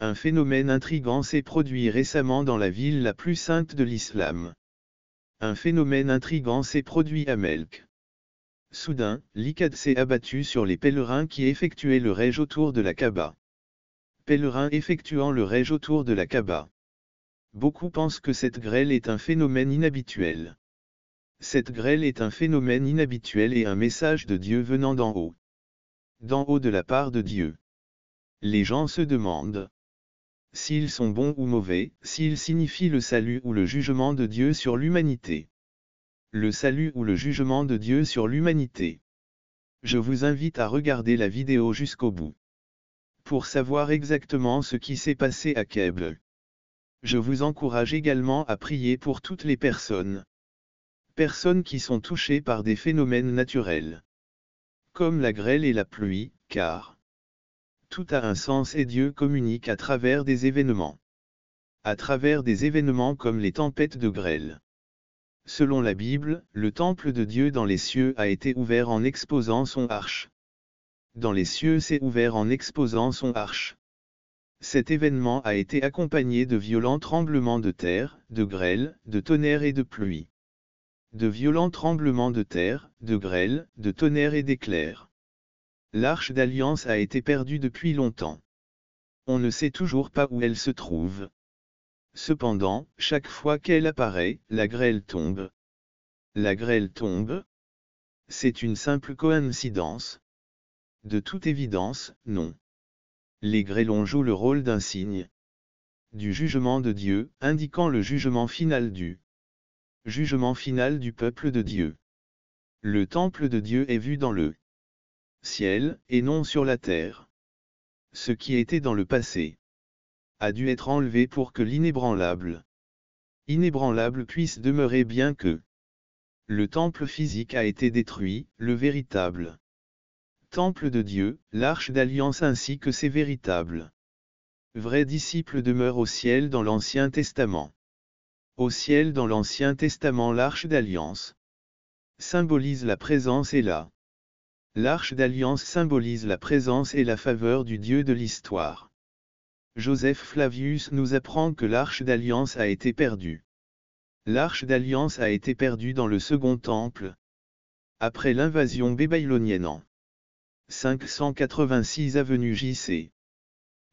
Un phénomène intrigant s'est produit récemment dans la ville la plus sainte de l'islam. Un phénomène intrigant s'est produit à Melk. Soudain, l'Iqad s'est abattu sur les pèlerins qui effectuaient le Hajj autour de la Kaaba. Pèlerins effectuant le Hajj autour de la Kaaba. Beaucoup pensent que cette grêle est un phénomène inhabituel. Cette grêle est un phénomène inhabituel et un message de Dieu venant d'en haut. D'en haut de la part de Dieu. Les gens se demandent s'ils sont bons ou mauvais, s'ils signifient le salut ou le jugement de Dieu sur l'humanité. Le salut ou le jugement de Dieu sur l'humanité. Je vous invite à regarder la vidéo jusqu'au bout. Pour savoir exactement ce qui s'est passé à Kebl. Je vous encourage également à prier pour toutes les personnes. Personnes qui sont touchées par des phénomènes naturels. Comme la grêle et la pluie, car tout a un sens et Dieu communique à travers des événements. À travers des événements comme les tempêtes de grêle. Selon la Bible, le temple de Dieu dans les cieux a été ouvert en exposant son arche. Dans les cieux s'est ouvert en exposant son arche. Cet événement a été accompagné de violents tremblements de terre, de grêle, de tonnerre et de pluie. De violents tremblements de terre, de grêle, de tonnerre et d'éclairs. L'arche d'alliance a été perdue depuis longtemps. On ne sait toujours pas où elle se trouve. Cependant, chaque fois qu'elle apparaît, la grêle tombe. La grêle tombe? C'est une simple coïncidence? De toute évidence, non. Les grêlons jouent le rôle d'un signe. Du jugement de Dieu, indiquant le jugement final du jugement final du peuple de Dieu. Le temple de Dieu est vu dans le ciel, et non sur la terre. Ce qui était dans le passé a dû être enlevé pour que l'inébranlable puisse demeurer bien que le temple physique a été détruit, le véritable temple de Dieu, l'arche d'alliance ainsi que ses véritables vrais disciples demeurent au ciel dans l'Ancien Testament. Au ciel dans l'Ancien Testament l'arche d'alliance symbolise la présence et l'arche d'alliance symbolise la présence et la faveur du Dieu de l'histoire. Joseph Flavius nous apprend que l'arche d'alliance a été perdue. L'arche d'alliance a été perdue dans le second temple. Après l'invasion babylonienne en 586 avenue JC.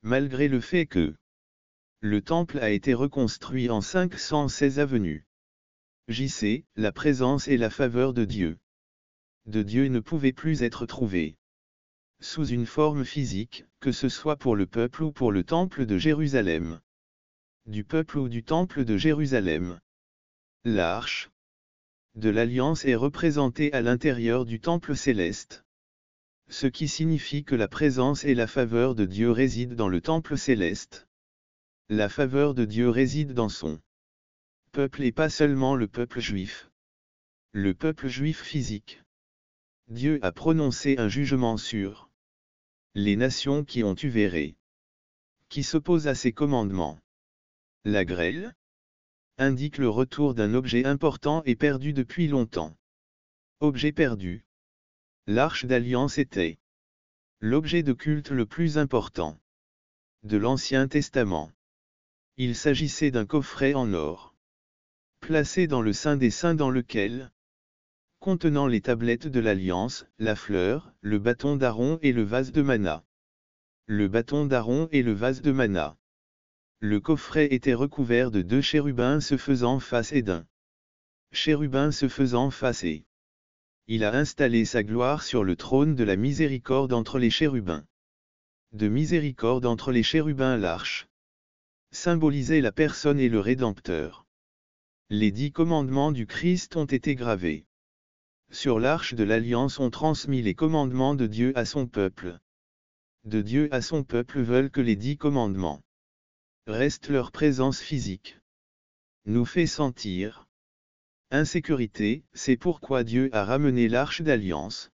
Malgré le fait que le temple a été reconstruit en 516 avenue JC, la présence et la faveur de Dieu ne pouvaient plus être trouvées sous une forme physique, que ce soit pour le peuple ou pour le temple de Jérusalem. Du peuple ou du temple de Jérusalem. L'arche de l'Alliance est représentée à l'intérieur du temple céleste. Ce qui signifie que la présence et la faveur de Dieu résident dans le temple céleste. La faveur de Dieu réside dans son peuple et pas seulement le peuple juif. Le peuple juif physique. Dieu a prononcé un jugement sur les nations qui ont eu véré, qui s'opposent à ses commandements. La grêle indique le retour d'un objet important et perdu depuis longtemps. Objet perdu. L'arche d'alliance était l'objet de culte le plus important de l'Ancien Testament. Il s'agissait d'un coffret en or, placé dans le Saint des Saints dans lequel contenant les tablettes de l'Alliance, la fleur, le bâton d'Aaron et le vase de manna. Le bâton d'Aaron et le vase de manna. Le coffret était recouvert de 2 chérubins se faisant face et d'un chérubin se faisant face et il a installé sa gloire sur le trône de la miséricorde entre les chérubins. De miséricorde entre les chérubins l'arche symbolisait la personne et le Rédempteur. Les 10 commandements du Christ ont été gravés sur l'arche de l'Alliance. On transmis les commandements de Dieu à son peuple. De Dieu à son peuple veulent que les 10 commandements restent leur présence physique. Nous fait sentir insécurité, c'est pourquoi Dieu a ramené l'arche d'alliance.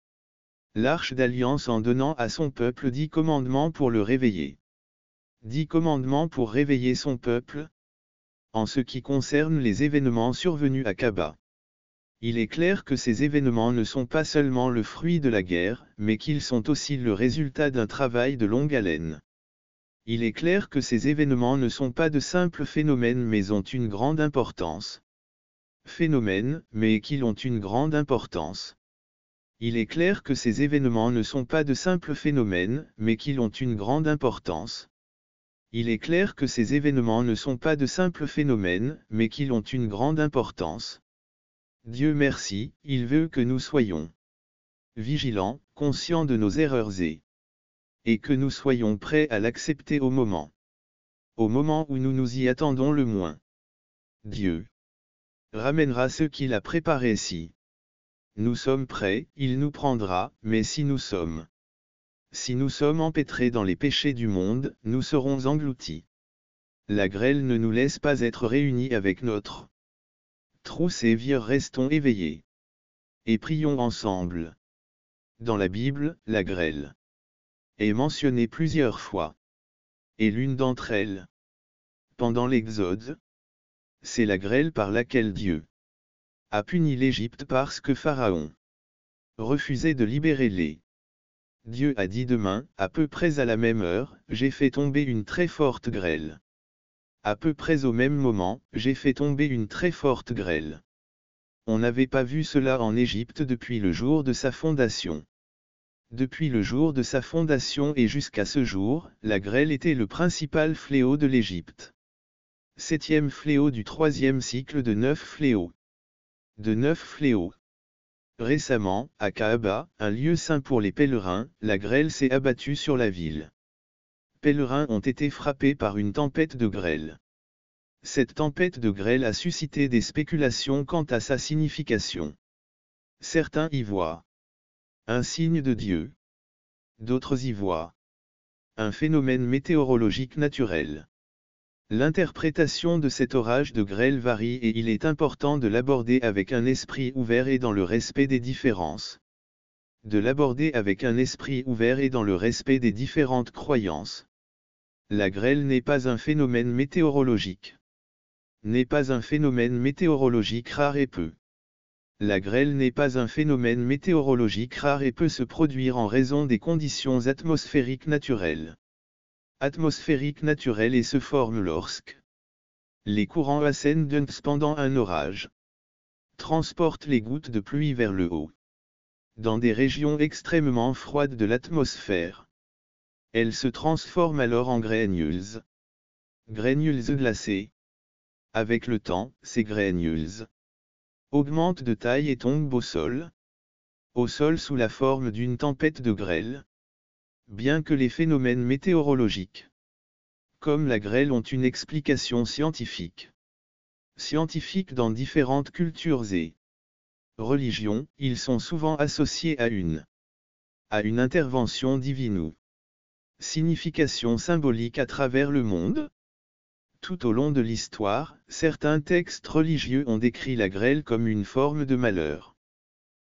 L'arche d'alliance en donnant à son peuple 10 commandements pour le réveiller. 10 commandements pour réveiller son peuple. En ce qui concerne les événements survenus à Kaaba. Il est clair que ces événements ne sont pas seulement le fruit de la guerre, mais qu'ils sont aussi le résultat d'un travail de longue haleine. Il est clair que ces événements ne sont pas de simples phénomènes mais ont une grande importance. Phénomènes, mais qu'ils ont une grande importance. Il est clair que ces événements ne sont pas de simples phénomènes, mais qu'ils ont une grande importance. Il est clair que ces événements ne sont pas de simples phénomènes, mais qu'ils ont une grande importance. Dieu merci, il veut que nous soyons vigilants, conscients de nos erreurs et que nous soyons prêts à l'accepter au moment où nous nous y attendons le moins. Dieu ramènera ce qu'il a préparé si nous sommes prêts, il nous prendra, mais si nous sommes empêtrés dans les péchés du monde, nous serons engloutis. La grêle ne nous laisse pas être réunis avec notre trousse et restons éveillés. Et prions ensemble. Dans la Bible, la grêle est mentionnée plusieurs fois. Et l'une d'entre elles, pendant l'Exode, c'est la grêle par laquelle Dieu a puni l'Égypte parce que Pharaon refusait de libérer les. Dieu a dit demain, à peu près à la même heure, j'ai fait tomber une très forte grêle. À peu près au même moment, j'ai fait tomber une très forte grêle. On n'avait pas vu cela en Égypte depuis le jour de sa fondation. Depuis le jour de sa fondation et jusqu'à ce jour, la grêle était le principal fléau de l'Égypte. 7e fléau du 3e cycle de 9 fléaux. De 9 fléaux. Récemment, à Kaaba, un lieu saint pour les pèlerins, la grêle s'est abattue sur la ville. Pèlerins ont été frappés par une tempête de grêle. Cette tempête de grêle a suscité des spéculations quant à sa signification. Certains y voient un signe de Dieu. D'autres y voient un phénomène météorologique naturel. L'interprétation de cet orage de grêle varie et il est important de l'aborder avec un esprit ouvert et dans le respect des différences. De l'aborder avec un esprit ouvert et dans le respect des différentes croyances. La grêle n'est pas un phénomène météorologique. N'est pas un phénomène météorologique rare et peu. La grêle n'est pas un phénomène météorologique rare et peut se produire en raison des conditions atmosphériques naturelles. Atmosphérique naturelle et se forme lorsque les courants ascendants pendant un orage transportent les gouttes de pluie vers le haut. Dans des régions extrêmement froides de l'atmosphère, elles se transforment alors en granules. Granules glacées. Avec le temps, ces granules augmentent de taille et tombent au sol. Au sol sous la forme d'une tempête de grêle. Bien que les phénomènes météorologiques, comme la grêle, ont une explication scientifique. Scientifique dans différentes cultures et religions, ils sont souvent associés à une intervention divine ou signification symbolique à travers le monde. Tout au long de l'histoire, certains textes religieux ont décrit la grêle comme une forme de malheur.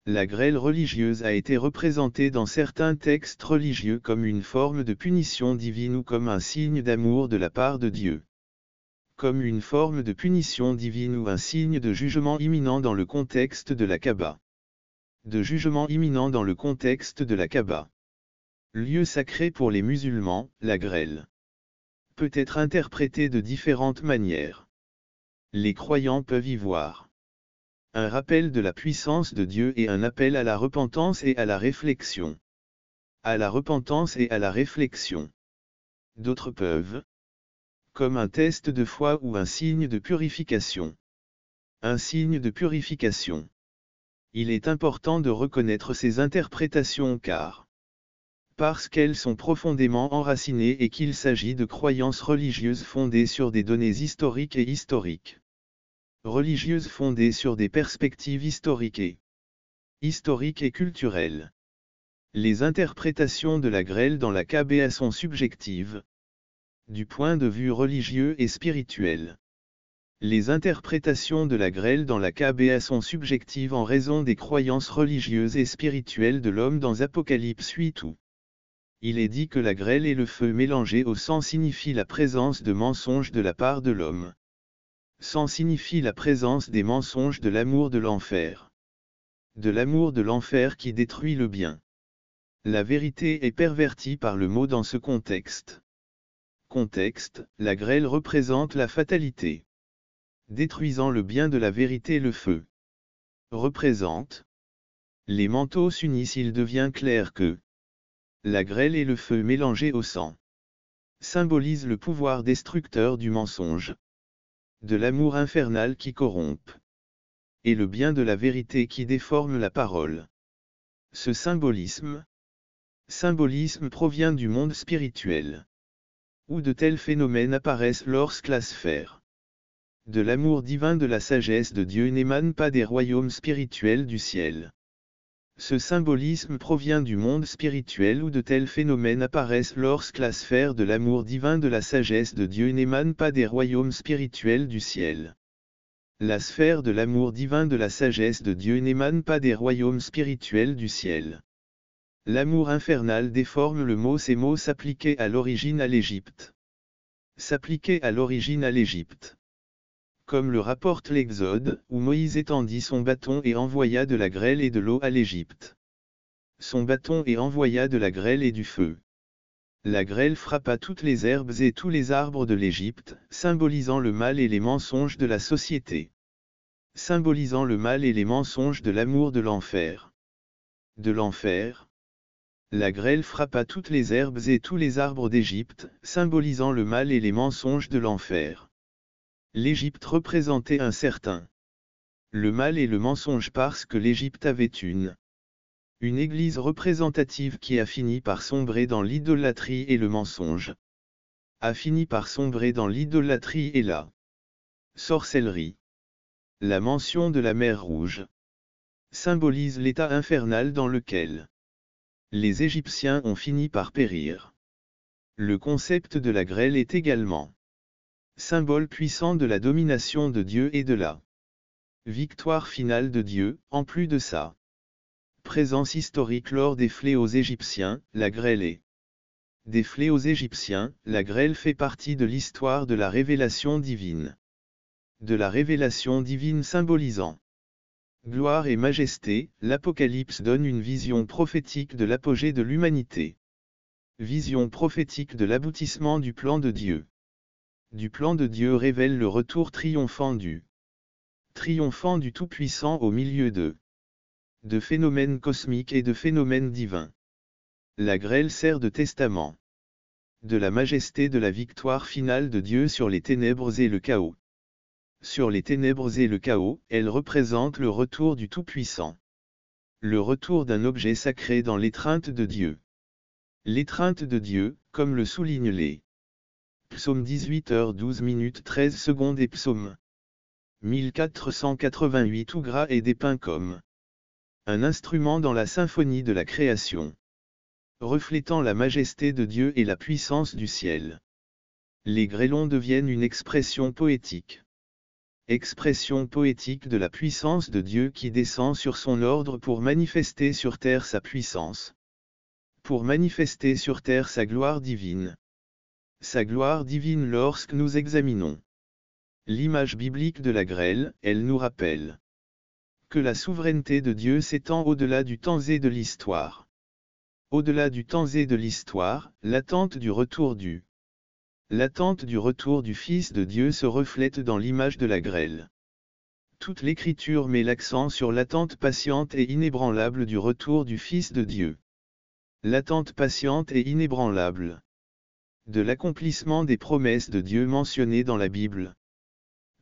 La grêle religieuse a été représentée dans certains textes religieux comme une forme de punition divine ou comme un signe d'amour de la part de Dieu. Comme une forme de punition divine ou un signe de jugement imminent dans le contexte de la Kaaba. De jugement imminent dans le contexte de la Kaaba. Lieu sacré pour les musulmans, la grêle peut être interprétée de différentes manières. Les croyants peuvent y voir un rappel de la puissance de Dieu et un appel à la repentance et à la réflexion. À la repentance et à la réflexion. D'autres peuvent, comme un test de foi ou un signe de purification. Un signe de purification. Il est important de reconnaître ces interprétations parce qu'elles sont profondément enracinées et qu'il s'agit de croyances religieuses fondées sur des données historiques et historiques. Religieuses fondées sur des perspectives historiques et culturelles. Les interprétations de la grêle dans la Kaaba sont subjectives. Du point de vue religieux et spirituel. Les interprétations de la grêle dans la Kaaba sont subjectives en raison des croyances religieuses et spirituelles de l'homme dans Apocalypse 8 où il est dit que la grêle et le feu mélangés au sang signifient la présence de mensonges de la part de l'homme. Sang signifie la présence des mensonges de l'amour de l'enfer. De l'amour de l'enfer qui détruit le bien. La vérité est pervertie par le mot dans ce contexte. Contexte, la grêle représente la fatalité. Détruisant le bien de la vérité, le feu représente. Les manteaux s'unissent, il devient clair que la grêle et le feu mélangés au sang symbolisent le pouvoir destructeur du mensonge, de l'amour infernal qui corrompt, et le bien de la vérité qui déforme la parole. Ce symbolisme provient du monde spirituel, où de tels phénomènes apparaissent lorsque la sphère de l'amour divin de la sagesse de Dieu n'émane pas des royaumes spirituels du ciel. Ce symbolisme provient du monde spirituel où de tels phénomènes apparaissent lorsque la sphère de l'amour divin de la sagesse de Dieu n'émane pas des royaumes spirituels du ciel. La sphère de l'amour divin de la sagesse de Dieu n'émane pas des royaumes spirituels du ciel. L'amour infernal déforme le mot, ces mots s'appliquaient à l'origine à l'Égypte. S'appliquaient à l'origine à l'Égypte. Comme le rapporte l'Exode, où Moïse étendit son bâton et envoya de la grêle et de l'eau à l'Égypte. Son bâton et envoya de la grêle et du feu. La grêle frappa toutes les herbes et tous les arbres de l'Égypte, symbolisant le mal et les mensonges de la société. Symbolisant le mal et les mensonges de l'amour de l'enfer. De l'enfer. La grêle frappa toutes les herbes et tous les arbres d'Égypte, symbolisant le mal et les mensonges de l'enfer. L'Égypte représentait un certain le mal et le mensonge parce que l'Égypte avait une église représentative qui a fini par sombrer dans l'idolâtrie et le mensonge. A fini par sombrer dans l'idolâtrie et la sorcellerie. La mention de la mer Rouge symbolise l'état infernal dans lequel les Égyptiens ont fini par périr. Le concept de la grêle est également symbole puissant de la domination de Dieu et de la victoire finale de Dieu, en plus de sa présence historique lors des fléaux égyptiens, la grêle est des fléaux égyptiens, la grêle fait partie de l'histoire de la révélation divine. De la révélation divine symbolisant gloire et majesté, l'Apocalypse donne une vision prophétique de l'apogée de l'humanité. Vision prophétique de l'aboutissement du plan de Dieu. Du plan de Dieu révèle le retour triomphant du Tout-Puissant au milieu de phénomènes cosmiques et de phénomènes divins. La grêle sert de testament de la majesté de la victoire finale de Dieu sur les ténèbres et le chaos. Sur les ténèbres et le chaos, elle représente le retour du Tout-Puissant. Le retour d'un objet sacré dans l'étreinte de Dieu. L'étreinte de Dieu, comme le soulignent les Psaume 18h12 13 et Psaume 1488 ou gras et dépeint comme un instrument dans la symphonie de la création, reflétant la majesté de Dieu et la puissance du ciel. Les grêlons deviennent une expression poétique. Expression poétique de la puissance de Dieu qui descend sur son ordre pour manifester sur terre sa puissance. Pour manifester sur terre sa gloire divine. Sa gloire divine lorsque nous examinons l'image biblique de la grêle, elle nous rappelle que la souveraineté de Dieu s'étend au-delà du temps et de l'histoire. Au-delà du temps et de l'histoire, l'attente du retour du Fils de Dieu se reflète dans l'image de la grêle. Toute l'Écriture met l'accent sur l'attente patiente et inébranlable du retour du Fils de Dieu. L'attente patiente et inébranlable de l'accomplissement des promesses de Dieu mentionnées dans la Bible.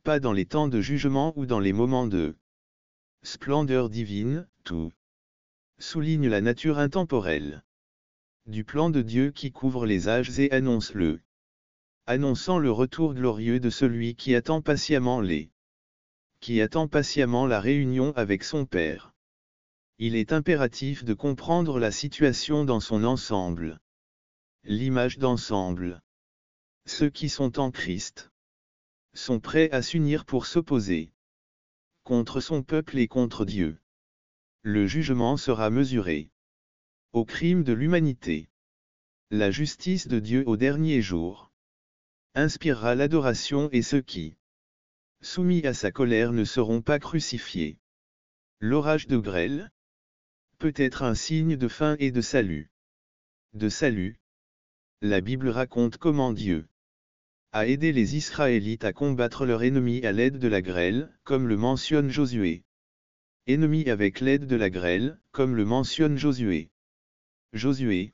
Pas dans les temps de jugement ou dans les moments de splendeur divine, tout souligne la nature intemporelle du plan de Dieu qui couvre les âges et annonçant le retour glorieux de celui qui attend patiemment la réunion avec son Père. Il est impératif de comprendre la situation dans son ensemble. L'image d'ensemble. Ceux qui sont en Christ sont prêts à s'unir pour s'opposer contre son peuple et contre Dieu. Le jugement sera mesuré au crime de l'humanité. La justice de Dieu au dernier jour inspirera l'adoration et ceux qui, soumis à sa colère, ne seront pas crucifiés. L'orage de grêle peut être un signe de fin et de salut. De salut. La Bible raconte comment Dieu a aidé les Israélites à combattre leur ennemi à l'aide de la grêle, comme le mentionne Josué. Ennemi avec l'aide de la grêle, comme le mentionne Josué. Josué.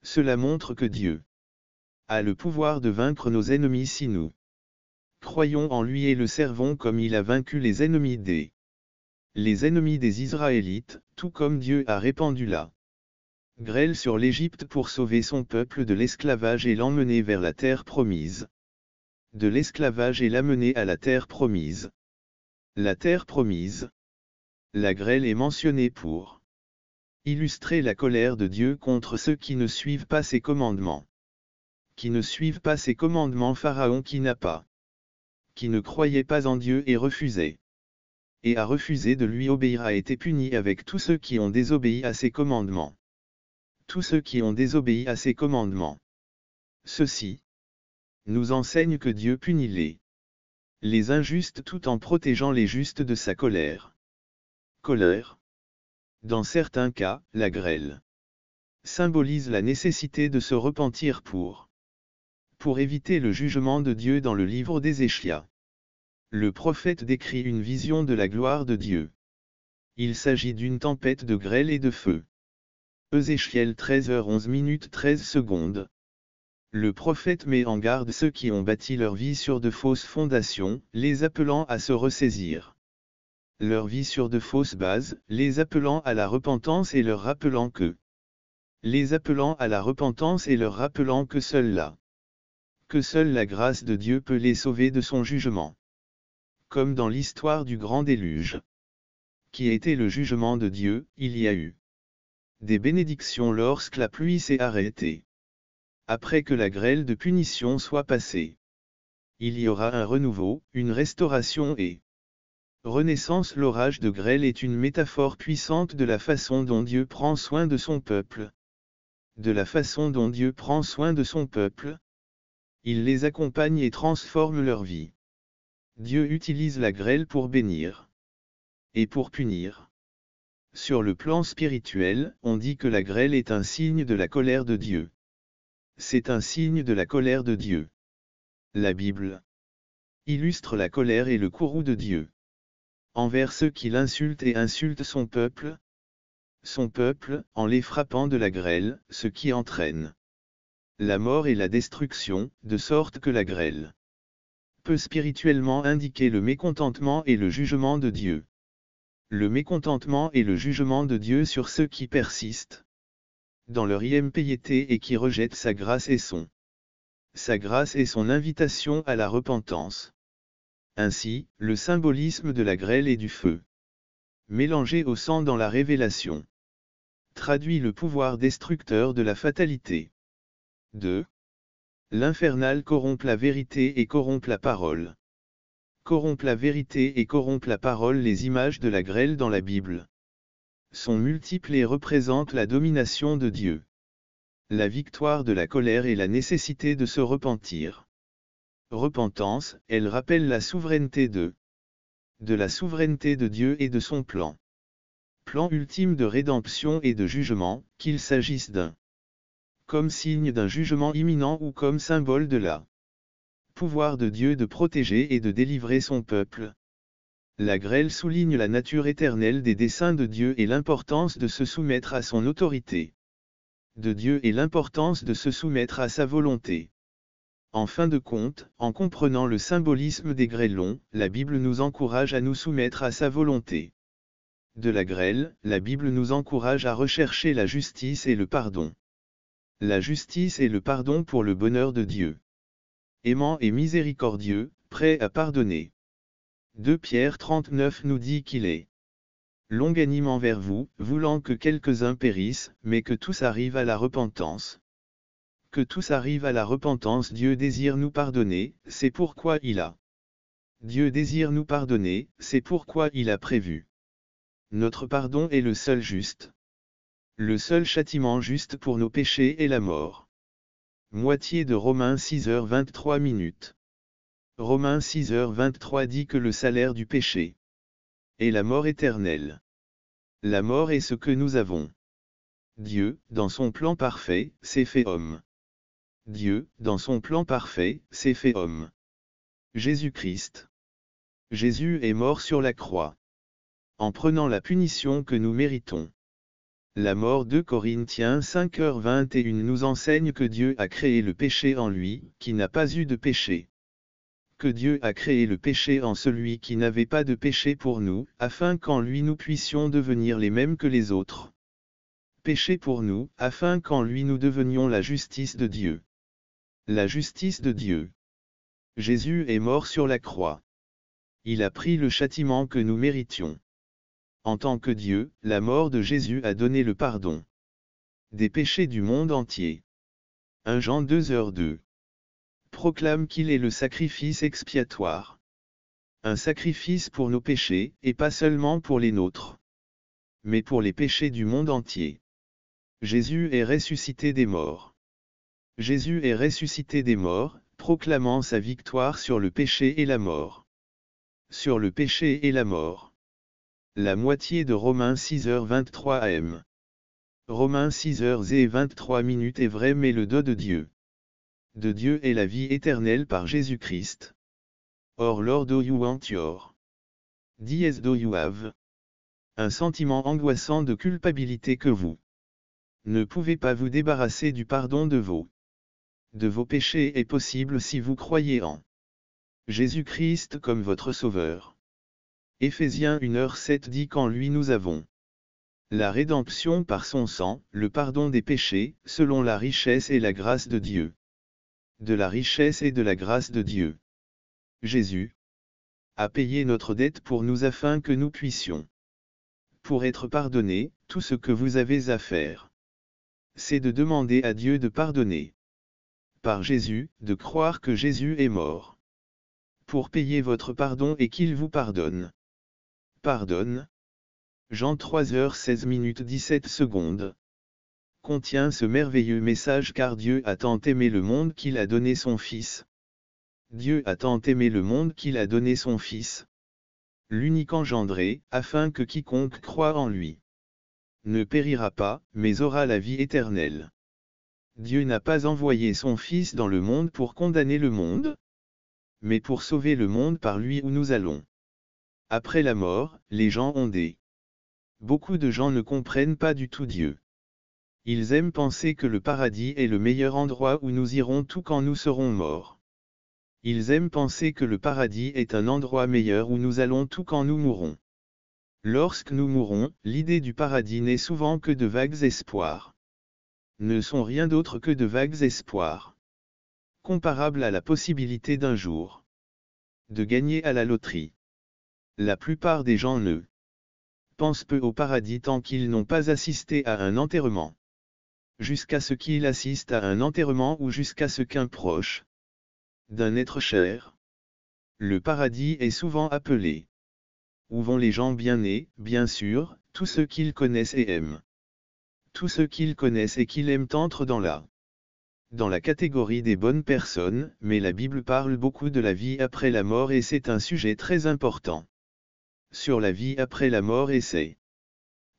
Cela montre que Dieu a le pouvoir de vaincre nos ennemis si nous croyons en lui et le servons comme il a vaincu les ennemis des Israélites, tout comme Dieu a répandu la grêle sur l'Égypte pour sauver son peuple de l'esclavage et l'emmener vers la terre promise. De l'esclavage et l'amener à la terre promise. La terre promise. La grêle est mentionnée pour illustrer la colère de Dieu contre ceux qui ne suivent pas ses commandements. Qui ne suivent pas ses commandements. Pharaon qui ne croyait pas en Dieu et refusait. Et a refusé de lui obéir a été puni avec tous ceux qui ont désobéi à ses commandements. Tous ceux qui ont désobéi à ses commandements. Ceci nous enseigne que Dieu punit les injustes tout en protégeant les justes de sa colère. Colère. Dans certains cas, la grêle symbolise la nécessité de se repentir pour éviter le jugement de Dieu dans le livre d'Ézéchias. Le prophète décrit une vision de la gloire de Dieu. Il s'agit d'une tempête de grêle et de feu. Ézéchiel 13h11 13 s. Le prophète met en garde ceux qui ont bâti leur vie sur de fausses fondations, les appelant à se ressaisir. Leur vie sur de fausses bases, les appelant à la repentance et leur rappelant que seule la grâce de Dieu peut les sauver de son jugement. Comme dans l'histoire du grand déluge, qui était le jugement de Dieu, il y a eu des bénédictions lorsque la pluie s'est arrêtée. Après que la grêle de punition soit passée, il y aura un renouveau, une restauration et renaissance. L'orage de grêle est une métaphore puissante de la façon dont Dieu prend soin de son peuple. De la façon dont Dieu prend soin de son peuple. Il les accompagne et transforme leur vie. Dieu utilise la grêle pour bénir et pour punir. Sur le plan spirituel, on dit que la grêle est un signe de la colère de Dieu. C'est un signe de la colère de Dieu. La Bible illustre la colère et le courroux de Dieu envers ceux qui l'insultent et insultent son peuple, en les frappant de la grêle, ce qui entraîne la mort et la destruction, de sorte que la grêle peut spirituellement indiquer le mécontentement et le jugement de Dieu. Le mécontentement et le jugement de Dieu sur ceux qui persistent dans leur impiété et qui rejettent sa grâce et son invitation à la repentance. Ainsi, le symbolisme de la grêle et du feu, mélangé au sang dans la révélation, traduit le pouvoir destructeur de la fatalité. 2. L'infernal corrompt la vérité et corrompt la parole. Corrompt la vérité et corrompt la parole. Les images de la grêle dans la Bible sont multiples et représentent la domination de Dieu, la victoire de la colère et la nécessité de se repentir. Repentance, elle rappelle la souveraineté de la souveraineté de Dieu et de son plan ultime de rédemption et de jugement, qu'il s'agisse comme signe d'un jugement imminent ou comme symbole de la pouvoir de Dieu de protéger et de délivrer son peuple. La grêle souligne la nature éternelle des desseins de Dieu et l'importance de se soumettre à son autorité de Dieu et l'importance de se soumettre à sa volonté. En fin de compte, en comprenant le symbolisme des grêlons, la Bible nous encourage à nous soumettre à sa volonté. De la grêle, la Bible nous encourage à rechercher la justice et le pardon. La justice et le pardon pour le bonheur de Dieu. Aimant et miséricordieux, prêt à pardonner. 2 Pierre 39 nous dit qu'il est longanime envers vous, voulant que quelques-uns périssent, mais que tous arrivent à la repentance. Que tous arrivent à la repentance. Dieu désire nous pardonner, c'est pourquoi Dieu désire nous pardonner, c'est pourquoi il a prévu. Notre pardon est le seul juste. Le seul châtiment juste pour nos péchés est la mort. Moitié de Romains 6h23. Romains 6h23 dit que le salaire du péché est la mort éternelle. La mort est ce que nous avons. Dieu, dans son plan parfait, s'est fait homme. Dieu, dans son plan parfait, s'est fait homme. Jésus-Christ. Jésus est mort sur la croix. En prenant la punition que nous méritons. La mort de Corinthiens 5h21 nous enseigne que Dieu a créé le péché en lui, qui n'a pas eu de péché. Que Dieu a créé le péché en celui qui n'avait pas de péché pour nous, afin qu'en lui nous puissions devenir les mêmes que les autres. Péché pour nous, afin qu'en lui nous devenions la justice de Dieu. La justice de Dieu. Jésus est mort sur la croix. Il a pris le châtiment que nous méritions. En tant que Dieu, la mort de Jésus a donné le pardon des péchés du monde entier. 1 Jean 2h2. Proclame qu'il est le sacrifice expiatoire. Un sacrifice pour nos péchés, et pas seulement pour les nôtres, mais pour les péchés du monde entier. Jésus est ressuscité des morts. Jésus est ressuscité des morts, proclamant sa victoire sur le péché et la mort. Sur le péché et la mort. La moitié de Romains 6h23 am. Romains 6h23 est vrai mais le dos de Dieu. De Dieu est la vie éternelle par Jésus-Christ. Or Lord do you want your? Dies do you have? Un sentiment angoissant de culpabilité que vous ne pouvez pas vous débarrasser du pardon de vos péchés est possible si vous croyez en Jésus-Christ comme votre Sauveur. Éphésiens 1h7 dit qu'en lui nous avons la rédemption par son sang, le pardon des péchés, selon la richesse et la grâce de Dieu. De la richesse et de la grâce de Dieu. Jésus a payé notre dette pour nous afin que nous puissions. Pour être pardonnés, tout ce que vous avez à faire, c'est de demander à Dieu de pardonner. Par Jésus, de croire que Jésus est mort. Pour payer votre pardon et qu'il vous pardonne. Pardonne. Jean 3h16 17 contient ce merveilleux message car Dieu a tant aimé le monde qu'il a donné son Fils. Dieu a tant aimé le monde qu'il a donné son Fils. L'unique engendré, afin que quiconque croit en lui ne périra pas, mais aura la vie éternelle. Dieu n'a pas envoyé son Fils dans le monde pour condamner le monde, mais pour sauver le monde par lui où nous allons. Après la mort, les gens ont Beaucoup de gens ne comprennent pas du tout Dieu. Ils aiment penser que le paradis est le meilleur endroit où nous irons tout quand nous serons morts. Ils aiment penser que le paradis est un endroit meilleur où nous allons tout quand nous mourrons. Lorsque nous mourrons, l'idée du paradis n'est souvent que de vagues espoirs. Ne sont rien d'autre que de vagues espoirs. Comparables à la possibilité d'un jour de gagner à la loterie. La plupart des gens ne pensent peu au paradis tant qu'ils n'ont pas assisté à un enterrement. Jusqu'à ce qu'ils assistent à un enterrement ou jusqu'à ce qu'un proche d'un être cher. Le paradis est souvent appelé. Où vont les gens bien nés, bien sûr, tous ceux qu'ils connaissent et aiment. Tous ceux qu'ils connaissent et qu'ils aiment entrent dans la catégorie des bonnes personnes, mais la Bible parle beaucoup de la vie après la mort et c'est un sujet très important. Sur la vie après la mort et c'est,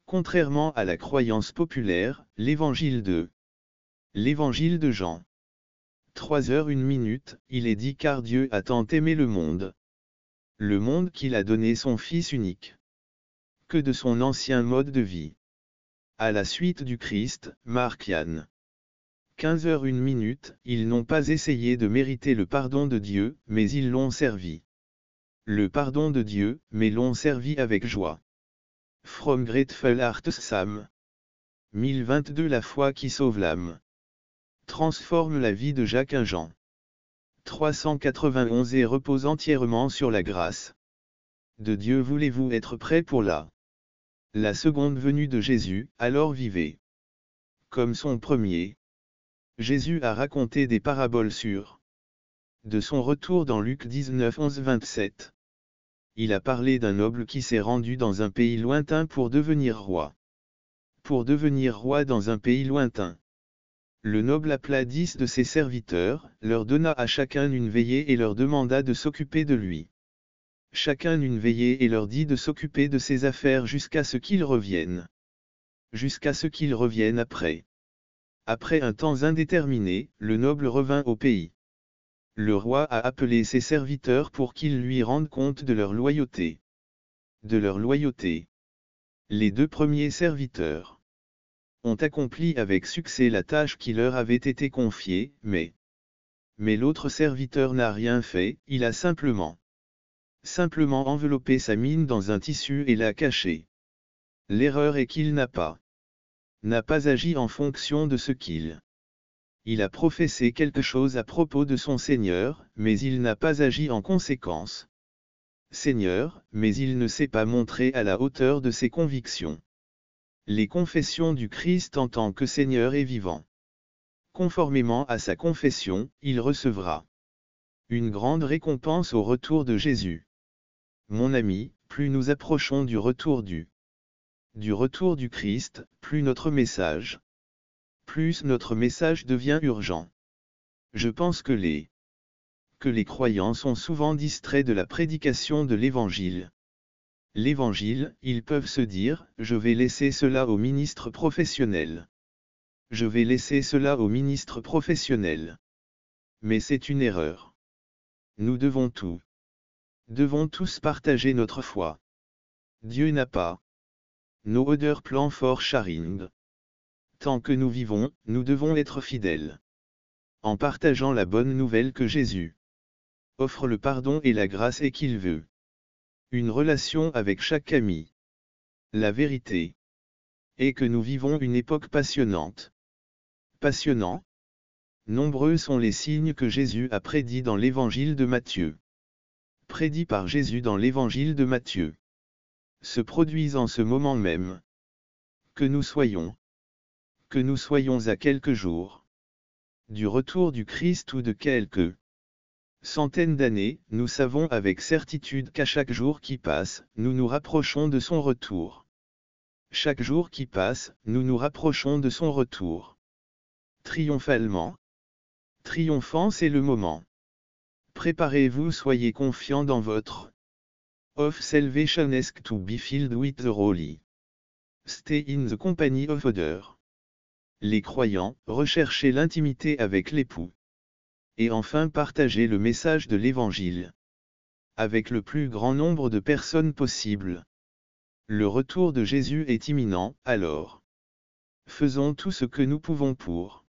contrairement à la croyance populaire, l'évangile de Jean. 3h01, il est dit car Dieu a tant aimé le monde qu'il a donné son Fils unique. Que de son ancien mode de vie. À la suite du Christ, Marc Yann. 15h01, ils n'ont pas essayé de mériter le pardon de Dieu, mais ils l'ont servi. Le pardon de Dieu, mais l'ont servi avec joie. From Grateful Hearts Psalm 1022 La foi qui sauve l'âme. Transforme la vie de Jacques Jean. 391 et repose entièrement sur la grâce de Dieu. Voulez-vous être prêt pour la seconde venue de Jésus, alors vivez comme son premier. Jésus a raconté des paraboles sur de son retour dans Luc 19:11-27. Il a parlé d'un noble qui s'est rendu dans un pays lointain pour devenir roi. Pour devenir roi dans un pays lointain. Le noble appela 10 de ses serviteurs, leur donna à chacun une veillée et leur demanda de s'occuper de lui. Chacun une veillée et leur dit de s'occuper de ses affaires jusqu'à ce qu'il revienne. Jusqu'à ce qu'il revienne après. Après un temps indéterminé, le noble revint au pays. Le roi a appelé ses serviteurs pour qu'ils lui rendent compte de leur loyauté. De leur loyauté. Les 2 premiers serviteurs ont accompli avec succès la tâche qui leur avait été confiée, mais l'autre serviteur n'a rien fait, il a simplement enveloppé sa mine dans un tissu et l'a cachée. L'erreur est qu'il n'a pas agi en fonction de ce il a professé quelque chose à propos de son Seigneur, mais il n'a pas agi en conséquence. Seigneur, mais il ne s'est pas montré à la hauteur de ses convictions. Les confessions du Christ en tant que Seigneur et vivant. Conformément à sa confession, il recevra une grande récompense au retour de Jésus. Mon ami, plus nous approchons du retour du Christ, plus notre message devient urgent. Je pense que les croyants sont souvent distraits de la prédication de l'Évangile. L'Évangile, ils peuvent se dire, je vais laisser cela aux ministres professionnels. Je vais laisser cela aux ministres professionnels. Mais c'est une erreur. Nous devons tous partager notre foi. Dieu n'a pas no other plan for sharing. Tant que nous vivons, nous devons être fidèles. En partageant la bonne nouvelle que Jésus offre le pardon et la grâce et qu'il veut une relation avec chaque ami. La vérité est que nous vivons une époque passionnante. Passionnant. Nombreux sont les signes que Jésus a prédits dans l'évangile de Matthieu. Prédits par Jésus dans l'évangile de Matthieu. Se produisent en ce moment même. Que nous soyons à quelques jours du retour du Christ ou de quelques centaines d'années, nous savons avec certitude qu'à chaque jour qui passe, nous nous rapprochons de son retour. Chaque jour qui passe, nous nous rapprochons de son retour. Triomphalement. Triomphant, c'est le moment. Préparez-vous, soyez confiants dans votre of salvation ask to be filled with the Holy. Stay in the company of others. Les croyants, recherchez l'intimité avec l'époux. Et enfin partagez le message de l'Évangile avec le plus grand nombre de personnes possible. Le retour de Jésus est imminent, alors faisons tout ce que nous pouvons pour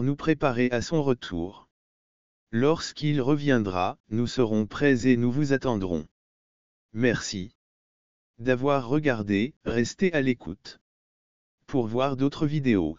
nous préparer à son retour. Lorsqu'il reviendra, nous serons prêts et nous vous attendrons. Merci d'avoir regardé, restez à l'écoute pour voir d'autres vidéos.